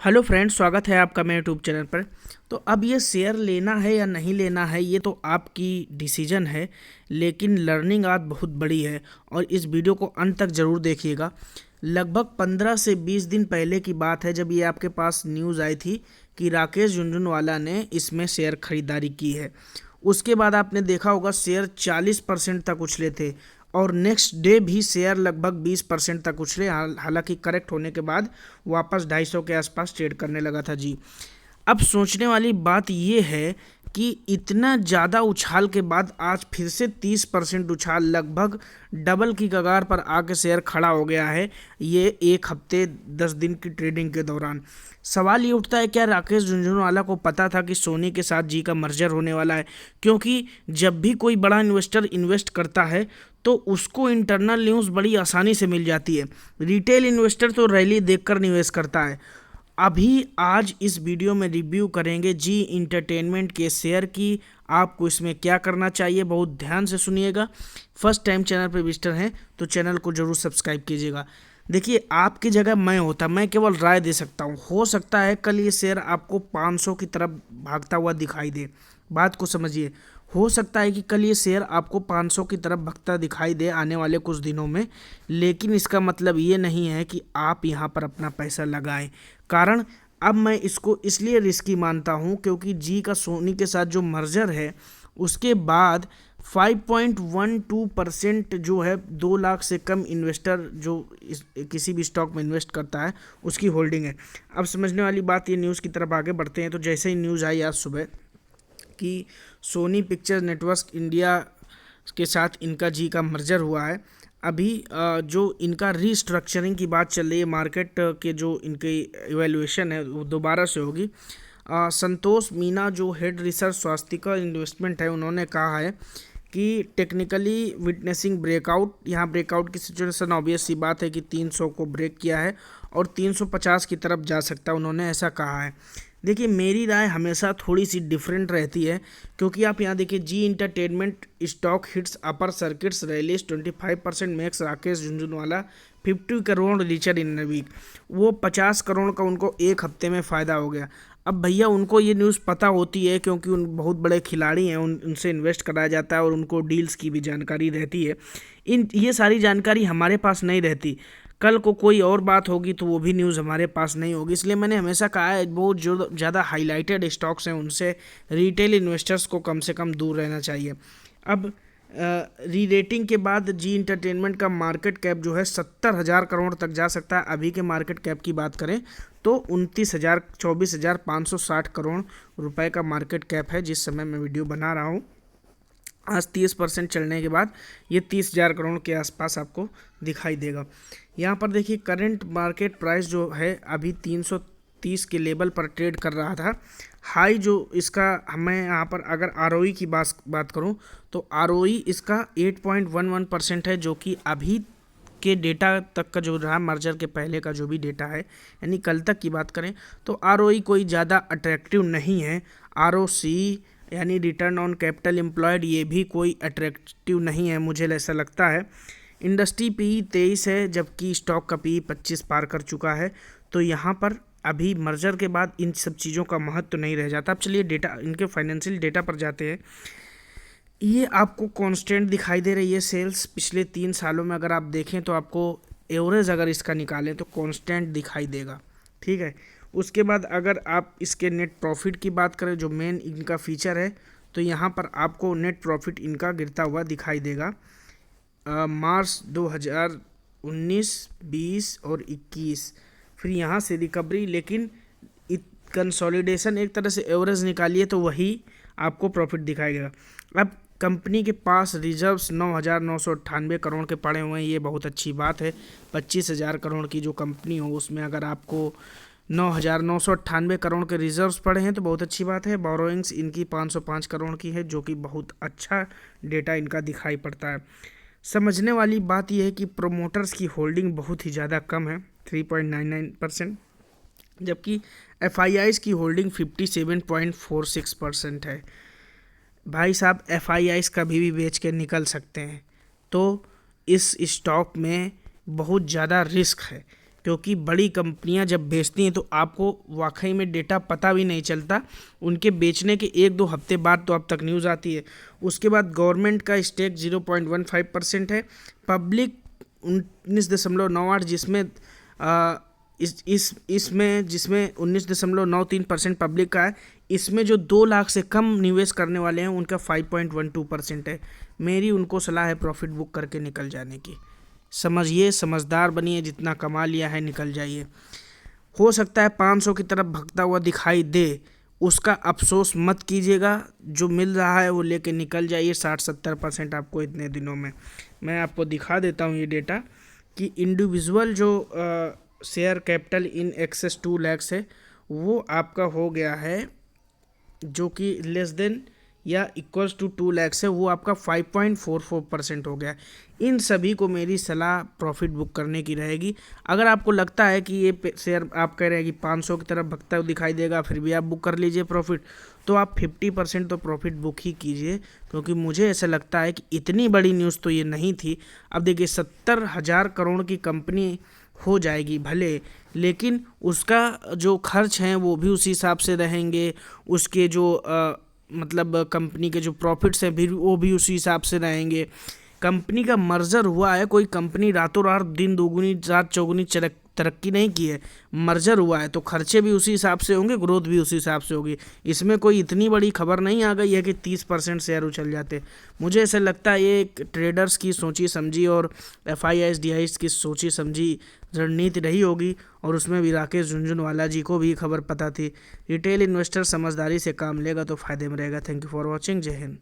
Hello friends, स्वागत है आपका मेरे यूट्यूब चैनल पर। तो अब ये शेयर लेना है या नहीं लेना है, ये तो आपकी डिसीजन है, लेकिन लर्निंग आज बहुत बड़ी है और इस वीडियो को अंत तक ज़रूर देखिएगा। लगभग 15 से 20 दिन पहले की बात है जब ये आपके पास न्यूज़ आई थी कि राकेश झुनझुनवाला ने इसमें शेयर खरीदारी की है। उसके बाद आपने देखा होगा शेयर 40% तक उछले थे और नेक्स्ट डे भी शेयर लगभग 20% तक उछले। हालांकि करेक्ट होने के बाद वापस 250 के आसपास ट्रेड करने लगा था जी। अब सोचने वाली बात ये है कि इतना ज़्यादा उछाल के बाद आज फिर से 30% उछाल, लगभग डबल की कगार पर आके शेयर खड़ा हो गया है ये एक हफ्ते 10 दिन की ट्रेडिंग के दौरान। सवाल ये उठता है, क्या राकेश झुनझुनवाला को पता था कि सोनी के साथ जी का मर्जर होने वाला है? क्योंकि जब भी कोई बड़ा इन्वेस्टर इन्वेस्ट करता है तो उसको इंटरनल न्यूज़ बड़ी आसानी से मिल जाती है। रिटेल इन्वेस्टर तो रैली देखकर निवेश करता है। अभी आज इस वीडियो में रिव्यू करेंगे जी इंटरटेनमेंट के शेयर की। आपको इसमें क्या करना चाहिए, बहुत ध्यान से सुनिएगा। फर्स्ट टाइम चैनल पर विजिटर हैं तो चैनल को जरूर सब्सक्राइब कीजिएगा। देखिए, आपकी जगह मैं केवल राय दे सकता हूँ। हो सकता है कल ये शेयर आपको 500 की तरफ भागता हुआ दिखाई दे। बात को समझिए, हो सकता है कि कल ये शेयर आपको 500 की तरफ भागता दिखाई दे आने वाले कुछ दिनों में, लेकिन इसका मतलब ये नहीं है कि आप यहाँ पर अपना पैसा लगाएं। कारण अब मैं इसको इसलिए रिस्की मानता हूँ क्योंकि जी का सोनी के साथ जो मर्जर है उसके बाद 5.12% जो है 2 लाख से कम इन्वेस्टर जो किसी भी स्टॉक में इन्वेस्ट करता है उसकी होल्डिंग है। अब समझने वाली बात, ये न्यूज़ की तरफ आगे बढ़ते हैं। तो जैसे ही न्यूज़ आई आज सुबह कि सोनी पिक्चर्स नेटवर्क इंडिया के साथ इनका जी का मर्जर हुआ है, अभी जो इनका रीस्ट्रक्चरिंग की बात चल रही है, मार्केट के जो इनकी इवैल्यूएशन है वो दोबारा से होगी। संतोष मीना जो हेड रिसर्च स्वास्थ्य इन्वेस्टमेंट है, उन्होंने कहा है कि टेक्निकली विटनेसिंग ब्रेकआउट, यहाँ ब्रेकआउट की सिचुएशन ऑब्वियस सी बात है कि 300 को ब्रेक किया है और 350 की तरफ जा सकता है, उन्होंने ऐसा कहा है। देखिए, मेरी राय हमेशा थोड़ी सी डिफरेंट रहती है क्योंकि आप यहाँ देखिए, Zee entertainment stock hits upper circuits rallies 25% max Rakesh Jhunjhunwala 50 crore richer in week. वो 50 करोड़ का उनको एक हफ्ते में फ़ायदा हो गया। अब भैया उनको ये न्यूज़ पता होती है क्योंकि उन बहुत बड़े खिलाड़ी हैं, उनसे इन्वेस्ट कराया जाता है और उनको डील्स की भी जानकारी रहती है। ये सारी जानकारी हमारे पास नहीं रहती। कल को कोई और बात होगी तो वो भी न्यूज़ हमारे पास नहीं होगी। इसलिए मैंने हमेशा कहा है, बहुत जो ज़्यादा हाईलाइटेड स्टॉक्स हैं उनसे रिटेल इन्वेस्टर्स को कम से कम दूर रहना चाहिए। अब री रेटिंग के बाद जी इंटरटेनमेंट का मार्केट कैप जो है 70,000 करोड़ तक जा सकता है। अभी के मार्केट कैप की बात करें तो 24,560 करोड़ रुपए का मार्केट कैप है जिस समय मैं वीडियो बना रहा हूँ। आज 30% चलने के बाद ये 30,000 करोड़ के आसपास आपको दिखाई देगा। यहाँ पर देखिए, करंट मार्केट प्राइस जो है अभी 330 के लेवल पर ट्रेड कर रहा था। हाई जो इसका, मैं यहाँ पर अगर आरओई की बात करूँ तो आरओई इसका 8.11% है, जो कि अभी के डेटा तक का जो रहा, मर्जर के पहले का जो भी डेटा है, यानी कल तक की बात करें तो आरओई कोई ज़्यादा अट्रैक्टिव नहीं है। आरओसी यानी रिटर्न ऑन कैपिटल एम्प्लॉयड, ये भी कोई अट्रैक्टिव नहीं है, मुझे ऐसा लगता है। इंडस्ट्री पी 23 है जबकि स्टॉक का पी 25 पार कर चुका है। तो यहाँ पर अभी मर्जर के बाद इन सब चीज़ों का महत्व तो नहीं रह जाता। अब चलिए डेटा, इनके फाइनेंशियल डेटा पर जाते हैं। ये आपको कांस्टेंट दिखाई दे रही है सेल्स पिछले 3 सालों में। अगर आप देखें तो आपको एवरेज अगर इसका निकालें तो कांस्टेंट दिखाई देगा, ठीक है। उसके बाद अगर आप इसके नेट प्रॉफिट की बात करें, जो मेन इनका फीचर है, तो यहाँ पर आपको नेट प्रॉफिट इनका गिरता हुआ दिखाई देगा। मार्च 2019, 20 और 21, फिर यहाँ से रिकवरी, लेकिन कंसोलिडेशन एक तरह से एवरेज निकालिए तो वही आपको प्रॉफिट दिखाएगा। अब कंपनी के पास रिजर्व्स 9,998 करोड़ के पड़े हुए हैं, ये बहुत अच्छी बात है। 25,000 करोड़ की जो कंपनी हो उसमें अगर आपको 9,998 करोड़ के रिजर्व्स पड़े हैं तो बहुत अच्छी बात है। बोरोइंग्स इनकी 505 करोड़ की है, जो कि बहुत अच्छा डेटा इनका दिखाई पड़ता है। समझने वाली बात यह है कि प्रोमोटर्स की होल्डिंग बहुत ही ज़्यादा कम है, 3.99%, जबकि एफआईआईज़ की होल्डिंग 57.46% है। भाई साहब, एफआईआईज़ कभी भी बेच के निकल सकते हैं, तो इस स्टॉक में बहुत ज़्यादा रिस्क है। क्योंकि बड़ी कंपनियां जब बेचती हैं तो आपको वाकई में डेटा पता भी नहीं चलता, उनके बेचने के 1-2 हफ्ते बाद तो अब तक न्यूज़ आती है। उसके बाद गवर्नमेंट का स्टेक 0.15% है, पब्लिक 19.98, जिसमें इसमें जिसमें 19.93% पब्लिक का है। इसमें जो 2 लाख से कम निवेश करने वाले हैं उनका 5.12% है। मेरी उनको सलाह है प्रॉफिट बुक करके निकल जाने की। समझिए, समझदार बनिए, जितना कमा लिया है निकल जाइए। हो सकता है 500 की तरफ भगता हुआ दिखाई दे, उसका अफसोस मत कीजिएगा, जो मिल रहा है वो लेके निकल जाइए। 60-70% आपको इतने दिनों में। मैं आपको दिखा देता हूँ ये डेटा कि इंडिविजुअल जो share capital in excess 2 lakhs है वो आपका हो गया है, जो कि लेस देन या इक्वल्स टू 2 lakhs है, वो आपका 5.44% हो गया। इन सभी को मेरी सलाह प्रॉफिट बुक करने की रहेगी। अगर आपको लगता है कि ये शेयर आप कह रहे हैं कि 500 की तरफ भगता हुआ दिखाई देगा फिर भी आप बुक कर लीजिए प्रॉफिट, तो आप 50% तो प्रॉफिट बुक ही कीजिए, क्योंकि मुझे ऐसा लगता है कि इतनी बड़ी न्यूज़ तो ये नहीं थी। अब देखिए 70,000 करोड़ की कंपनी हो जाएगी भले, लेकिन उसका जो खर्च हैं वो भी उसी हिसाब से रहेंगे, उसके जो मतलब कंपनी के जो प्रॉफिट्स हैं भी वो भी उसी हिसाब से रहेंगे। कंपनी का मर्जर हुआ है, कोई कंपनी रातों रात दिन दोगुनी रात चौगुनी तरक्की नहीं की है। मर्जर हुआ है तो खर्चे भी उसी हिसाब से होंगे, ग्रोथ भी उसी हिसाब से होगी। इसमें कोई इतनी बड़ी खबर नहीं आ गई है कि 30% शेयर उछल जाते। मुझे ऐसा लगता है ये एक ट्रेडर्स की सोची समझी और FIIs DIs की सोची समझी रणनीति रही होगी, और उसमें भी राकेश झुनझुनवाला जी को भी खबर पता थी। रिटेल इन्वेस्टर समझदारी से काम लेगा तो फायदे में रहेगा। Thank you for watching. जय हिंद।